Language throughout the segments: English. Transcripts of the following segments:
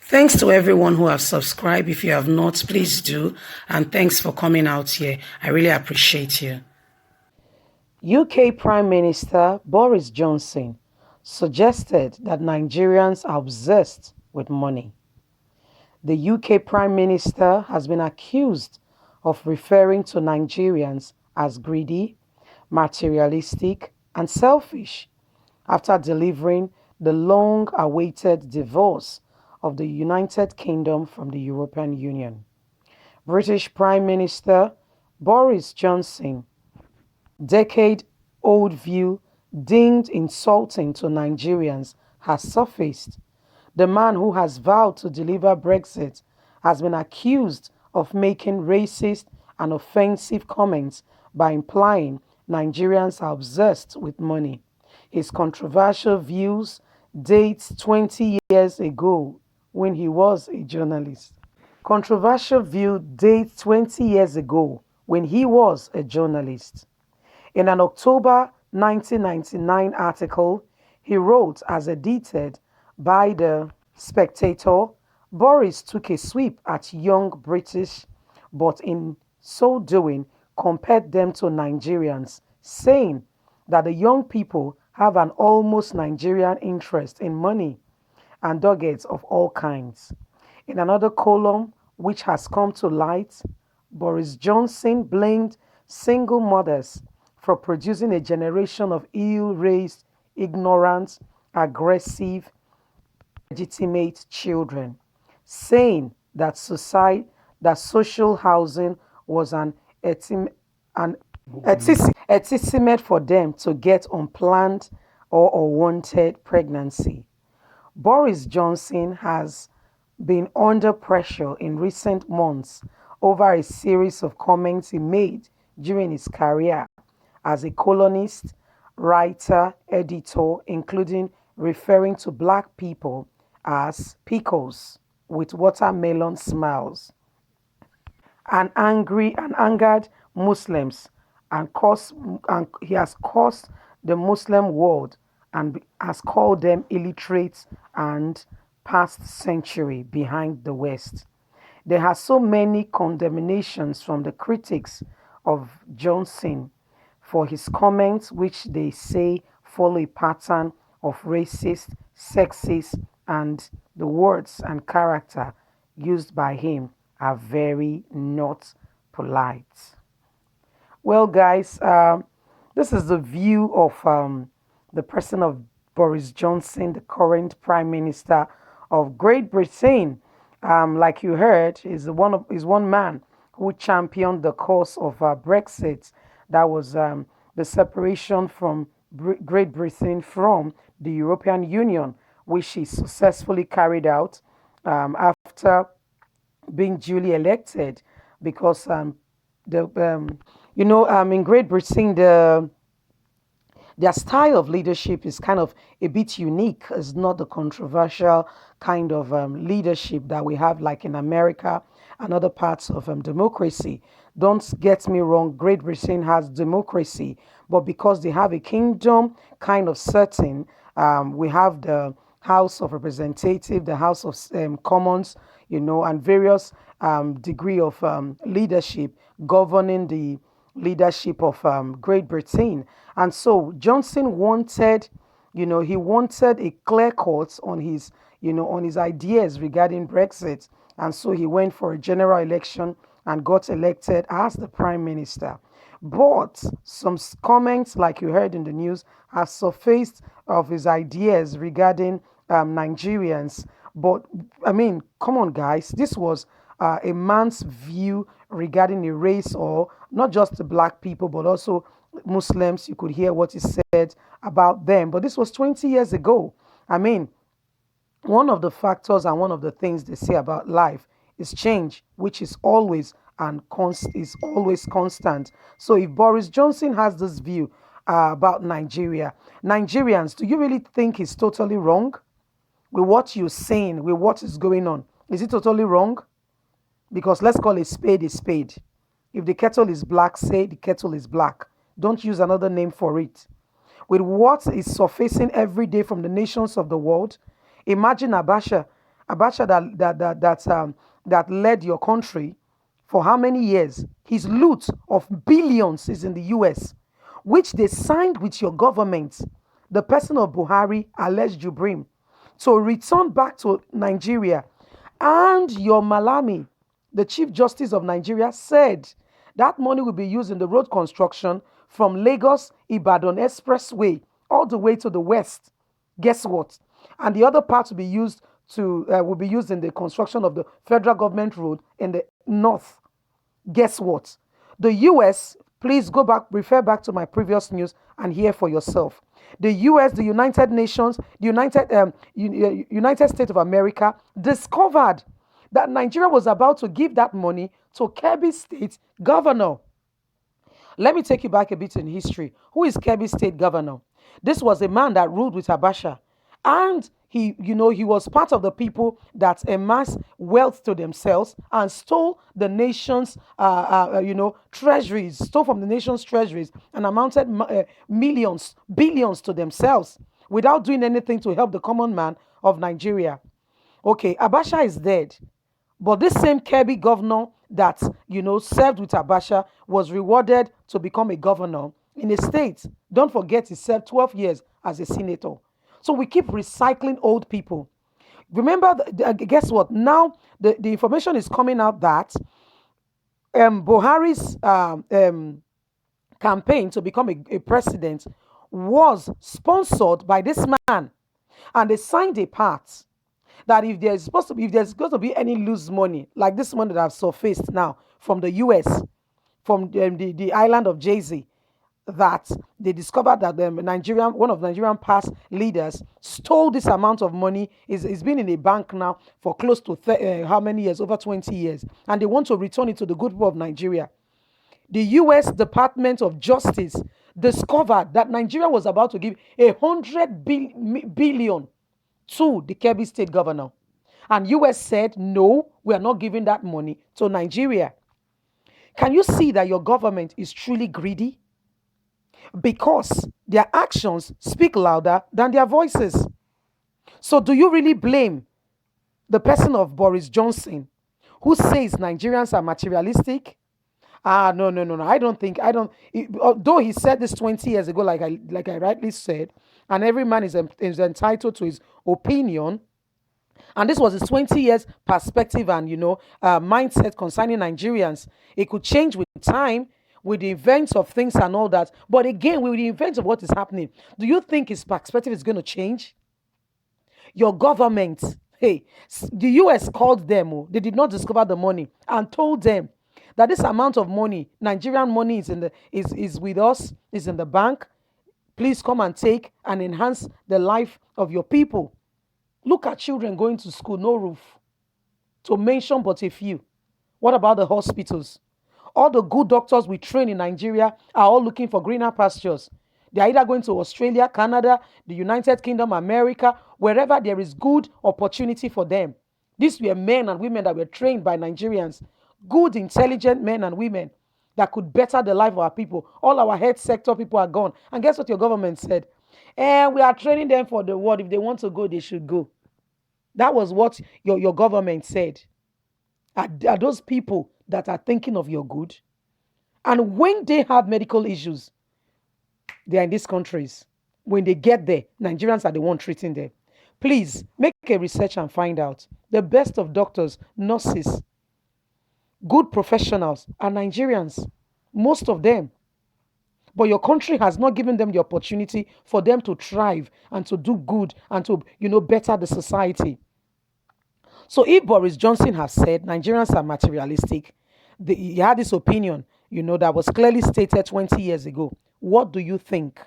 Thanks to everyone who have subscribed. If you have not, please do. And thanks for coming out here. I really appreciate you. UK Prime Minister Boris Johnson suggested that Nigerians are obsessed with money. The UK Prime Minister has been accused of referring to Nigerians as greedy, materialistic, and selfish after delivering the long awaited divorce of the United Kingdom from the European Union. British Prime Minister Boris Johnson decade-old view deemed insulting to Nigerians has surfaced. The man who has vowed to deliver Brexit has been accused of making racist and offensive comments by implying Nigerians are obsessed with money. His controversial views date 20 years ago when he was a journalist. Controversial view dates 20 years ago when he was a journalist. In an October 1999 article he wrote as edited by The Spectator, Boris took a sweep at young British, but in so doing compared them to Nigerians, saying that the young people have an almost Nigerian interest in money and doggeds of all kinds. In another column, which has come to light, Boris Johnson blamed single mothers for producing a generation of ill-raised, ignorant, aggressive, illegitimate children, saying that social housing was an estimate for them to get unplanned or unwanted pregnancy. Boris Johnson has been under pressure in recent months over a series of comments he made during his career as a columnist, writer, editor, including referring to black people as pickles with watermelon smiles, and angered Muslims and he has cursed the Muslim world and has called them illiterate and past century behind the West. There are so many condemnations from the critics of Johnson for his comments, which they say follow a pattern of racist, sexist, and the words and character used by him are very not polite. Well, guys, this is the view of the person of Boris Johnson, the current Prime Minister of Great Britain. Like you heard, is one man who championed the cause of Brexit. That was the separation from Great Britain from the European Union, which he successfully carried out after being duly elected. Because the in Great Britain their style of leadership is kind of a bit unique. It's not the controversial kind of leadership that we have, like in America and other parts of democracy. Don't get me wrong, Great Britain has democracy, but because they have a kingdom kind of certain, we have the House of Representatives, the House of Commons, and various degree of leadership governing the leadership of Great Britain. And so Johnson wanted, he wanted a clear cut on his, on his ideas regarding Brexit. And so he went for a general election and got elected as the prime minister. But some comments, like you heard in the news, have surfaced of his ideas regarding Nigerians. But I mean, come on, guys, this was a man's view regarding a race, or not just the black people, but also Muslims. You could hear what he said about them. But this was 20 years ago. I mean, one of the factors and one of the things they say about life is change, which is always is always constant. So if Boris Johnson has this view about Nigerians, do you really think he's totally wrong with what you're saying, with what is going on? Is it totally wrong? Because let's call a spade a spade. If the kettle is black, say the kettle is black. Don't use another name for it. With what is surfacing every day from the nations of the world, imagine Abacha Abacha that led your country for how many years? His loot of billions is in the US, which they signed with your government, the person of Buhari, alleged Jubrim, to return back to Nigeria. And your Malami, the Chief Justice of Nigeria, said that money will be used in the road construction from Lagos Ibadan Expressway all the way to the west. Guess what? And the other part will be used in the construction of the federal government road in the north. Guess what? The US, please go back, refer back to my previous news and hear for yourself. The US, the United Nations, the United States of America discovered that Nigeria was about to give that money to Kebbi State governor. Let me take you back a bit in history. Who is Kebbi State governor? This was a man that ruled with Abacha. And he was part of the people that amassed wealth to themselves and stole the nation's, treasuries, stole from the nation's treasuries and amounted millions, billions to themselves without doing anything to help the common man of Nigeria. Okay, Abacha is dead. But this same Kebbi governor that, served with Abacha was rewarded to become a governor in a state. Don't forget, he served 12 years as a senator. So we keep recycling old people. Remember, guess what? Now the information is coming out that Buhari's campaign to become a president was sponsored by this man. And they signed a part that if there's going to be any loose money, like this money that have surfaced now from the US, from the island of Jay-Z, that they discovered that one of the Nigerian past leaders stole this amount of money. It's been in a bank now for close to how many years? Over 20 years. And they want to return it to the good people of Nigeria. The US Department of Justice discovered that Nigeria was about to give 100 billion to the Kebbi State governor. And US said, no, we are not giving that money to Nigeria. Can you see that your government is truly greedy? Because their actions speak louder than their voices. So do you really blame the person of Boris Johnson who says Nigerians are materialistic? No. Though he said this 20 years ago, like I rightly said, and every man is entitled to his opinion. And this was his 20 years perspective and, mindset concerning Nigerians. It could change with time, with the events of things and all that. But again, with the events of what is happening, do you think his perspective is going to change? Your government, the US called them, they did not discover the money, and told them that this amount of money, Nigerian money, is with us, is in the bank. Please come and take and enhance the life of your people. Look at children going to school, no roof. To mention but a few. What about the hospitals? All the good doctors we train in Nigeria are all looking for greener pastures. They are either going to Australia, Canada, the United Kingdom, America, wherever there is good opportunity for them. These were men and women that were trained by Nigerians. Good, intelligent men and women that could better the life of our people. All our health sector people are gone. And guess what your government said? We are training them for the world. If they want to go, they should go. That was what your government said. Are those people that are thinking of your good? And when they have medical issues, they are in these countries. When they get there, Nigerians are the one treating them. Please make a research and find out. The best of doctors, nurses, good professionals are Nigerians. Most of them. But your country has not given them the opportunity for them to thrive and to do good and to, better the society. So if Boris Johnson has said Nigerians are materialistic, he had this opinion, that was clearly stated 20 years ago. What do you think?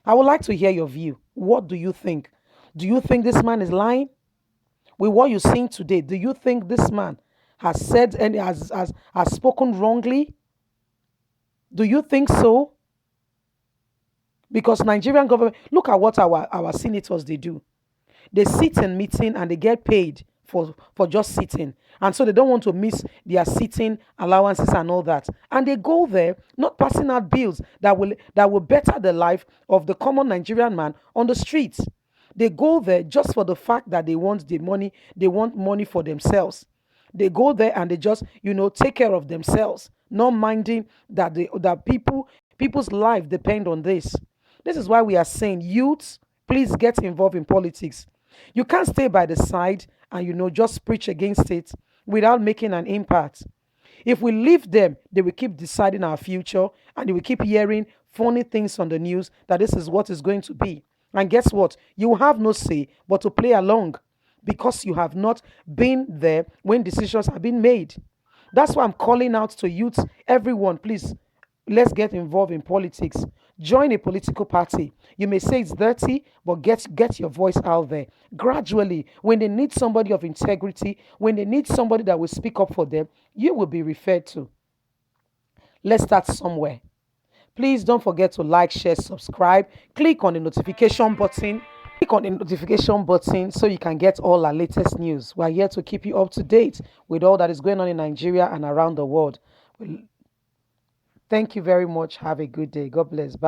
I would like to hear your view. What do you think? Do you think this man is lying? With what you're seeing today, do you think this man has said and has spoken wrongly? Do you think so? Because Nigerian government, look at what our senators, they do. They sit in meeting and they get paid for just sitting. And so they don't want to miss their sitting allowances and all that. And they go there not passing out bills that will better the life of the common Nigerian man on the streets. They go there just for the fact that they want the money, they want money for themselves. They go there and they just, take care of themselves, not minding that people's life depend on this. This is why we are saying, youths, please get involved in politics. You can't stay by the side and just preach against it without making an impact. If we leave them, they will keep deciding our future, and they will keep hearing funny things on the news that this is what is going to be. And guess what? You have no say but to play along, because you have not been there when decisions have been made. That's why I'm calling out to youths, everyone, please, let's get involved in politics. Join a political party. You may say it's dirty, but get your voice out there. Gradually, when they need somebody of integrity, when they need somebody that will speak up for them, you will be referred to. Let's start somewhere. Please don't forget to like, share, subscribe. Click on the notification button. Click on the notification button so you can get all our latest news. We're here to keep you up to date with all that is going on in Nigeria and around the world. Thank you very much. Have a good day. God bless. Bye.